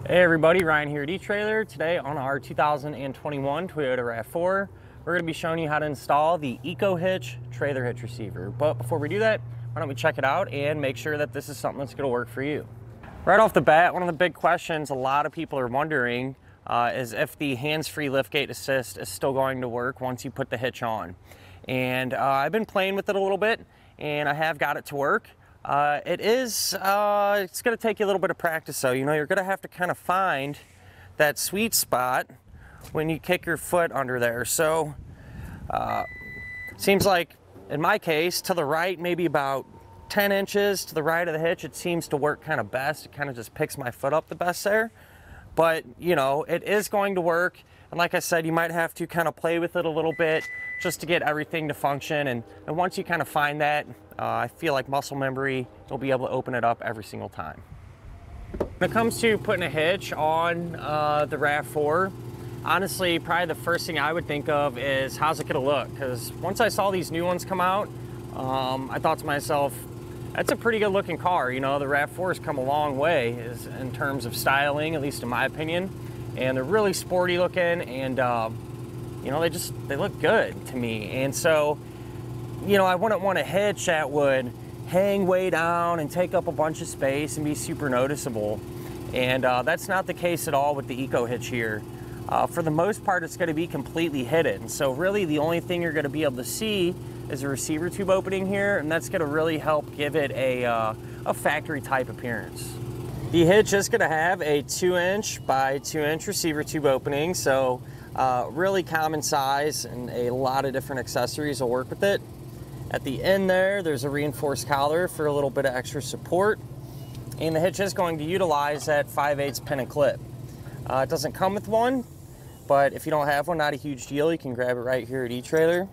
Hey everybody, Ryan here at eTrailer. Today on our 2021 Toyota RAV4, we're going to be showing you how to install the EcoHitch Trailer Hitch receiver. But before we do that, why don't we check it out and make sure that this is something that's going to work for you. Right off the bat, one of the big questions a lot of people are wondering is if the hands-free liftgate assist is still going to work once you put the hitch on. And I've been playing with it a little bit, and I have got it to work. It's going to take you a little bit of practice though. You know, you're going to have to kind of find that sweet spot when you kick your foot under there. So, seems like in my case, to the right, maybe about 10 inches to the right of the hitch, it seems to work kind of best. It kind of just picks my foot up the best there. But, you know, it is going to work. And like I said, you might have to kind of play with it a little bit just to get everything to function. And once you kind of find that, I feel like muscle memory, you'll be able to open it up every single time. When it comes to putting a hitch on the RAV4, honestly, probably the first thing I would think of is how's it gonna look? Because once I saw these new ones come out, I thought to myself, that's a pretty good looking car. You know, the RAV4 has come a long way in terms of styling, at least in my opinion. And they're really sporty looking, and you know, they look good to me. And so, you know, I wouldn't want a hitch that would hang way down and take up a bunch of space and be super noticeable. And that's not the case at all with the EcoHitch here. For the most part, it's going to be completely hidden. So really the only thing you're going to be able to see is a receiver tube opening here, and that's going to really help give it a factory type appearance. The hitch is going to have a 2-inch by 2-inch receiver tube opening, so really common size, and a lot of different accessories will work with it. At the end there's a reinforced collar for a little bit of extra support, and the hitch is going to utilize that 5/8 pin clip. It doesn't come with one, but if you don't have one, not a huge deal. You can grab it right here at eTrailer.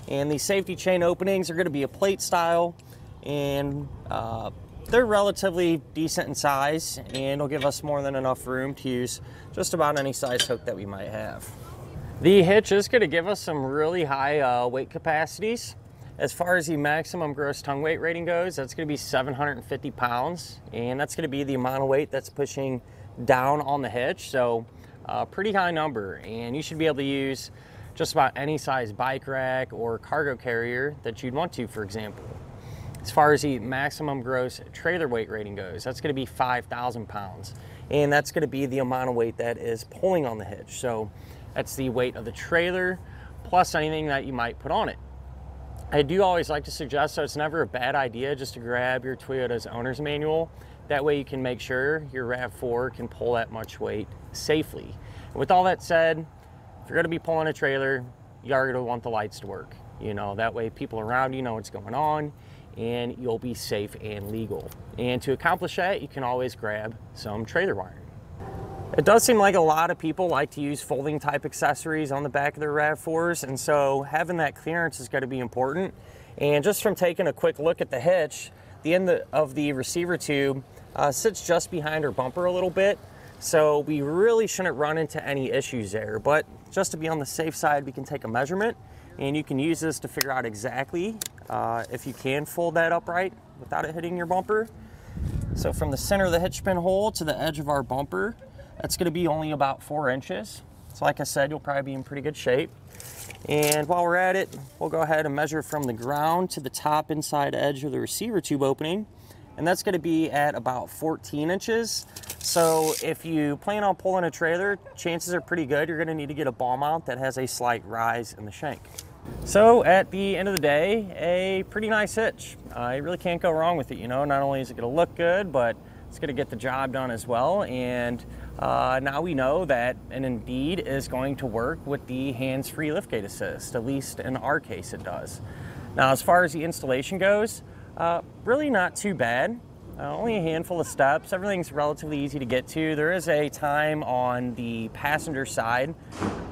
And the safety chain openings are going to be a plate style, and they're relatively decent in size, and it'll give us more than enough room to use just about any size hook that we might have. The hitch is going to give us some really high weight capacities. As far as the maximum gross tongue weight rating goes, that's going to be 750 pounds, and that's going to be the amount of weight that's pushing down on the hitch. So pretty high number, and you should be able to use just about any size bike rack or cargo carrier that you'd want to, for example. As far as the maximum gross trailer weight rating goes, that's going to be 5,000 pounds, and that's going to be the amount of weight that is pulling on the hitch. So that's the weight of the trailer plus anything that you might put on it. I do always like to suggest, so it's never a bad idea just to grab your Toyota's owner's manual. That way you can make sure your RAV4 can pull that much weight safely. And with all that said, if you're going to be pulling a trailer, you are going to want the lights to work. You know, that way people around you know what's going on, and you'll be safe and legal. And to accomplish that, you can always grab some trailer wiring. It does seem like a lot of people like to use folding type accessories on the back of their RAV4s, and so having that clearance is going to be important. And just from taking a quick look at the hitch, the end of the receiver tube sits just behind our bumper a little bit, so we really shouldn't run into any issues there. But just to be on the safe side, we can take a measurement, and you can use this to figure out exactly if you can fold that upright without it hitting your bumper. So from the center of the hitch pin hole to the edge of our bumper, that's going to be only about 4 inches. So like I said, you'll probably be in pretty good shape. And while we're at it, we'll go ahead and measure from the ground to the top inside edge of the receiver tube opening. And that's going to be at about 14 inches. So if you plan on pulling a trailer, chances are pretty good you're going to need to get a ball mount that has a slight rise in the shank. So at the end of the day, a pretty nice hitch. You really can't go wrong with it. You know, not only is it going to look good, but it's going to get the job done as well. And now we know that an Indeed is going to work with the hands-free liftgate assist. At least in our case it does. Now as far as the installation goes, really not too bad. Only a handful of steps. Everything's relatively easy to get to. There is a time on the passenger side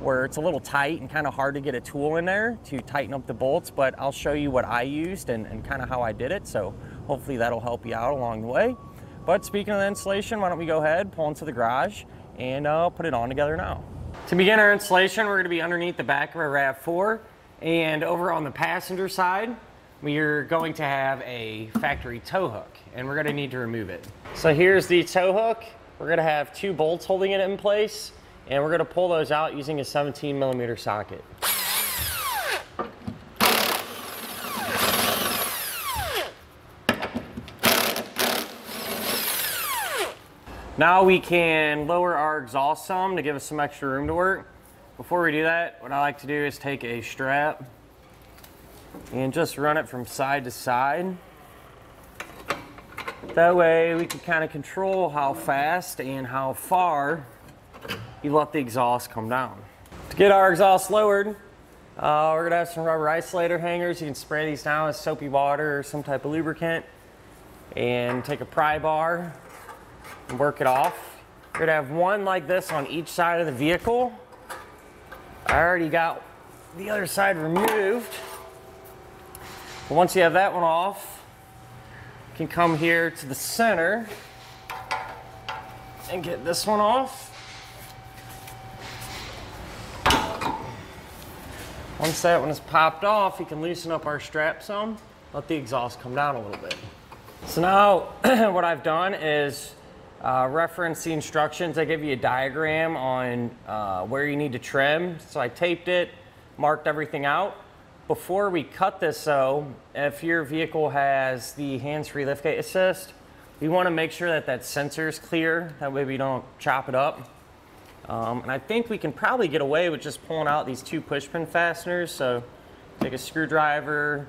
where it's a little tight and kind of hard to get a tool in there to tighten up the bolts, but I'll show you what I used and kind of how I did it. So hopefully that'll help you out along the way. But speaking of the installation, why don't we go ahead, pull into the garage, and put it on together now. To begin our installation, we're going to be underneath the back of our RAV4, and over on the passenger side, we're going to have a factory tow hook, and we're going to need to remove it. So here's the tow hook, we're gonna have 2 bolts holding it in place, and we're gonna pull those out using a 17mm socket. Now we can lower our exhaust some to give us some extra room to work. Before we do that, what I like to do is take a strap and just run it from side to side. That way we can kind of control how fast and how far you let the exhaust come down. To get our exhaust lowered, we're gonna have some rubber isolator hangers. You can spray these down with soapy water or some type of lubricant, and take a pry bar and work it off. We're gonna have one like this on each side of the vehicle. I already got the other side removed. But once you have that one off, you can come here to the center and get this one off. Once that one is popped off, you can loosen up our strap some, let the exhaust come down a little bit. So now what I've done is reference the instructions. I give you a diagram on where you need to trim. So I taped it, marked everything out. Before we cut this though, if your vehicle has the hands-free liftgate assist, we want to make sure that that sensor is clear. That way we don't chop it up. And I think we can probably get away with just pulling out these 2 push pin fasteners. So take a screwdriver,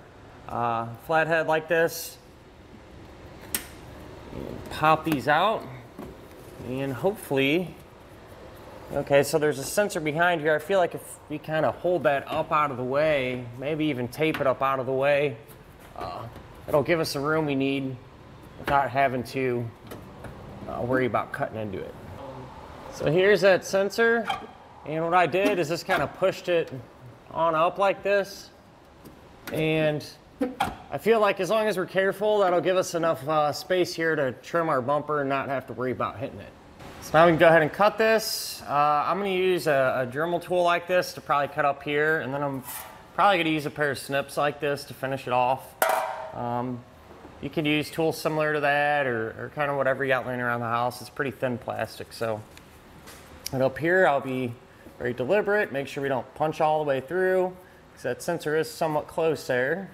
flathead like this, and pop these out. And hopefully, okay, so there's a sensor behind here. I feel like if we kind of hold that up out of the way, maybe even tape it up out of the way, it'll give us the room we need without having to worry about cutting into it. So here's that sensor, and what I did is just kind of pushed it on up like this, and I feel like as long as we're careful, that'll give us enough space here to trim our bumper and not have to worry about hitting it. So now we can go ahead and cut this. I'm going to use a Dremel tool like this to probably cut up here, and then I'm probably going to use a pair of snips like this to finish it off. You can use tools similar to that, or kind of whatever you got laying around the house. It's pretty thin plastic. So, and up here I'll be very deliberate, make sure we don't punch all the way through, because that sensor is somewhat close there.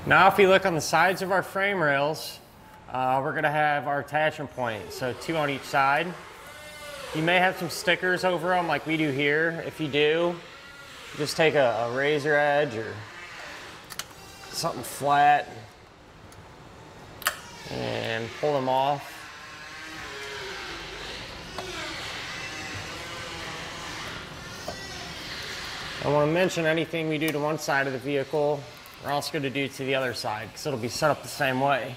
Now if you look on the sides of our frame rails, we're going to have our attachment points, so 2 on each side. You may have some stickers over them like we do here. If you do, just take a razor edge or something flat and pull them off. I want to mention anything we do to one side of the vehicle, we're also going to do to the other side, because it'll be set up the same way.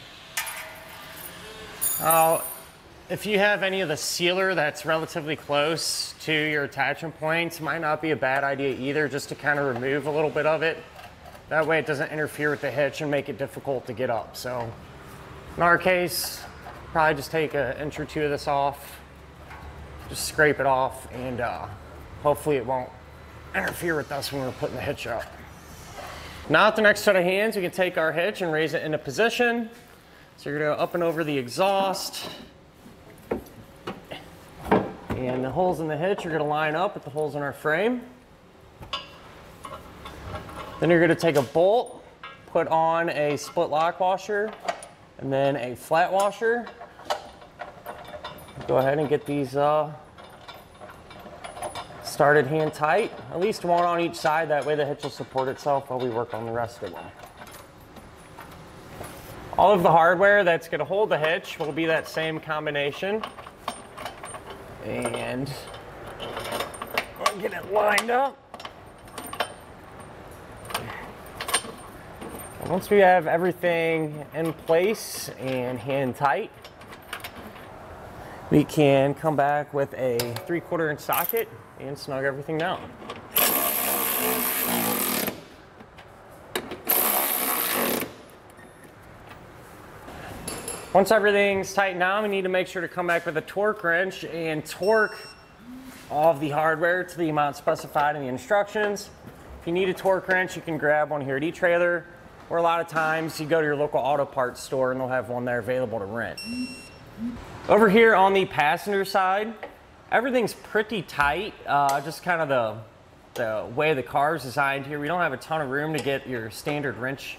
If you have any of the sealer that's relatively close to your attachment points, it might not be a bad idea either, just to kind of remove a little bit of it. That way it doesn't interfere with the hitch and make it difficult to get up. So in our case, probably just take an inch or 2 of this off, just scrape it off, and hopefully it won't interfere with us when we're putting the hitch up. Now at the next set of hands, we can take our hitch and raise it into position. So you're going to up and over the exhaust. And the holes in the hitch are going to line up with the holes in our frame. Then you're going to take a bolt, put on a split lock washer, and then a flat washer. Go ahead and get these started hand tight, at least one on each side. That way the hitch will support itself while we work on the rest of them. All of the hardware that's going to hold the hitch will be that same combination. And I'll get it lined up. And once we have everything in place and hand tight, we can come back with a 3/4 inch socket and snug everything down. Once everything's tightened down, we need to make sure to come back with a torque wrench and torque all of the hardware to the amount specified in the instructions. If you need a torque wrench, you can grab one here at eTrailer, or a lot of times you go to your local auto parts store and they'll have one there available to rent. Over here on the passenger side, everything's pretty tight, just kind of the way the car is designed here. We don't have a ton of room to get your standard wrench,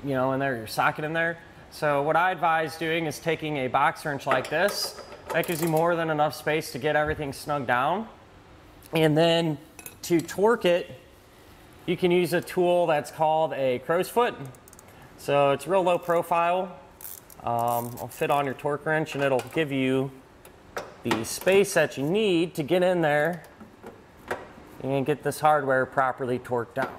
you know, in there, your socket in there. So what I advise doing is taking a box wrench like this. That gives you more than enough space to get everything snug down. And then to torque it, you can use a tool that's called a crow's foot. So it's real low profile. It'll fit on your torque wrench and it'll give you the space that you need to get in there and get this hardware properly torqued down.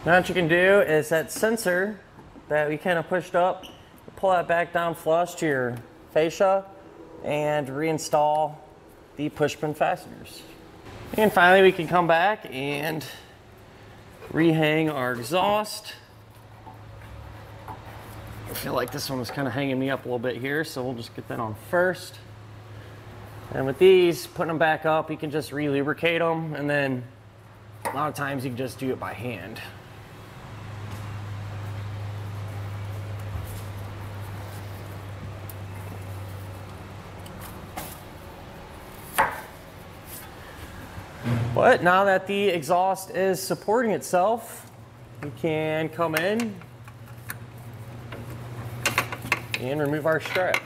Now what you can do is that sensor that we kind of pushed up, pull that back down flush to your fascia and reinstall the push pin fasteners. And finally we can come back and rehang our exhaust. I feel like this one was kind of hanging me up a little bit here, so we'll just get that on first. And with these, putting them back up, you can just re-lubricate them, and then a lot of times you can just do it by hand. But now that the exhaust is supporting itself, we can come in and remove our strap.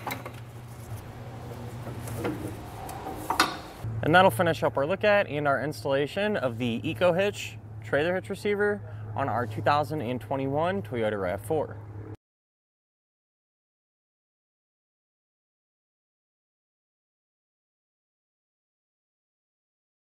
And that'll finish up our look at and our installation of the EcoHitch Trailer Hitch receiver on our 2021 Toyota RAV4.